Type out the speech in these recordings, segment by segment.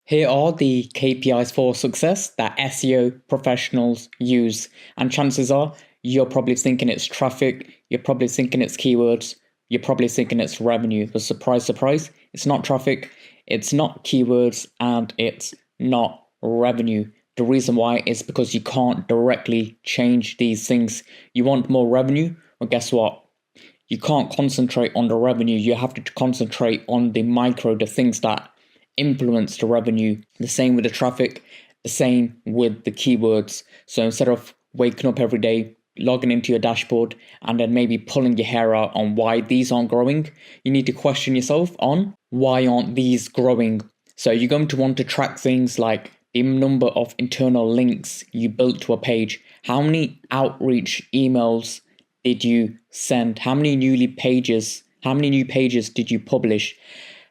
Here are the KPIs for success that SEO professionals use, and chances are you're probably thinking it's traffic, you're probably thinking it's keywords, you're probably thinking it's revenue. But surprise, surprise, it's not traffic, it's not keywords, and it's not revenue. The reason why is because you can't directly change these things. You want more revenue? Well, guess what? You can't concentrate on the revenue. You have to concentrate on the micro, the things that influence the revenue. The same with the traffic, the same with the keywords. So instead of waking up every day, logging into your dashboard, and then maybe pulling your hair out on why these aren't growing, you need to question yourself on why aren't these growing. So you're going to want to track things like the number of internal links you built to a page. How many outreach emails did you send? How many new pages did you publish?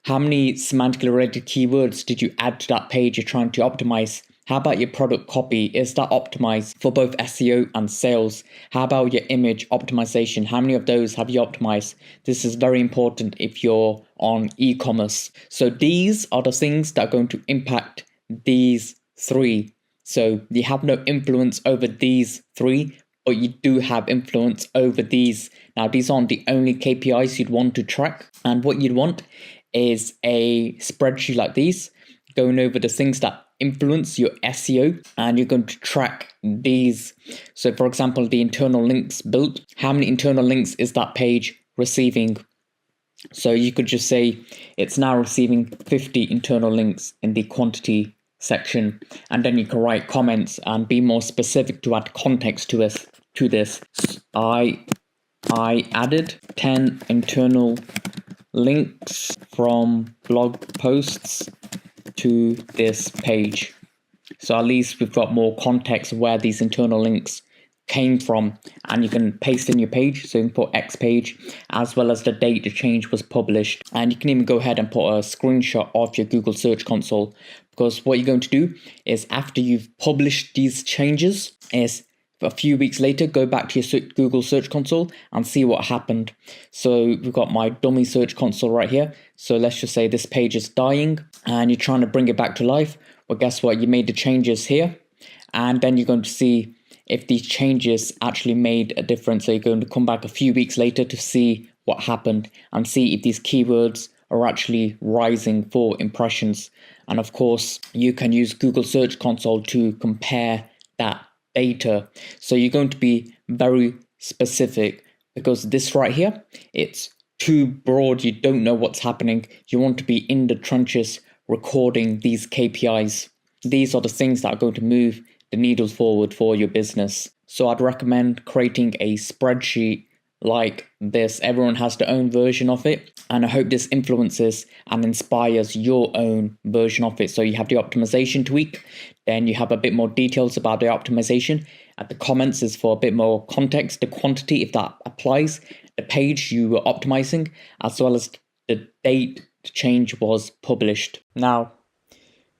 How many semantically related keywords did you add to that page you're trying to optimize? How about your product copy? Is that optimized for both SEO and sales? How about your image optimization? How many of those have you optimized? This is very important if you're on e-commerce. So these are the things that are going to impact these three. So you have no influence over these three, but you do have influence over these. Now, these aren't the only KPIs you'd want to track. And what you'd want is a spreadsheet like these, going over the things that influence your SEO, and you're going to track these. So for example, the internal links built, how many internal links is that page receiving? So you could just say it's now receiving 50 internal links in the quantity section, and then you can write comments and be more specific to add context to this. I added 10 internal links from blog posts to this page. So at least we've got more context where these internal links came from, and you can paste in your page. So you can put X page as well as the date the change was published, and you can even go ahead and put a screenshot of your Google Search Console, because what you're going to do is after you've published these changes is a few weeks later, go back to your Google Search Console and see what happened. So we've got my dummy Search Console right here. So let's just say this page is dying and you're trying to bring it back to life. Well, guess what? You made the changes here, and then you're going to see if these changes actually made a difference. So you're going to come back a few weeks later to see what happened and see if these keywords are actually rising for impressions. And of course, you can use Google Search Console to compare that data. So you're going to be very specific, because this right here, it's too broad. You don't know what's happening. You want to be in the trenches recording these KPIs. These are the things that are going to move the needle forward for your business. So I'd recommend creating a spreadsheet like this. Everyone has their own version of it, and I hope this influences and inspires your own version of it. So you have the optimization tweak, then you have a bit more details about the optimization, and the comments is for a bit more context, the quantity if that applies, the page you were optimizing, as well as the date the change was published. Now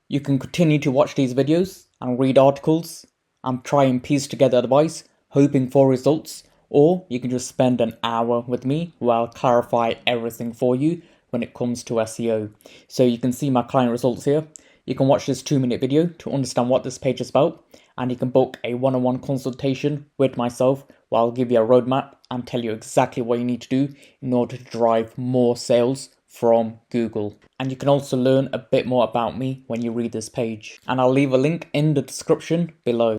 you can continue to watch these videos and read articles and try and piece together advice, hoping for results. Or you can just spend an hour with me where I'll clarify everything for you when it comes to SEO. So you can see my client results here. You can watch this 2-minute video to understand what this page is about, and you can book a one-on-one consultation with myself where I'll give you a roadmap and tell you exactly what you need to do in order to drive more sales from Google. And you can also learn a bit more about me when you read this page. And I'll leave a link in the description below.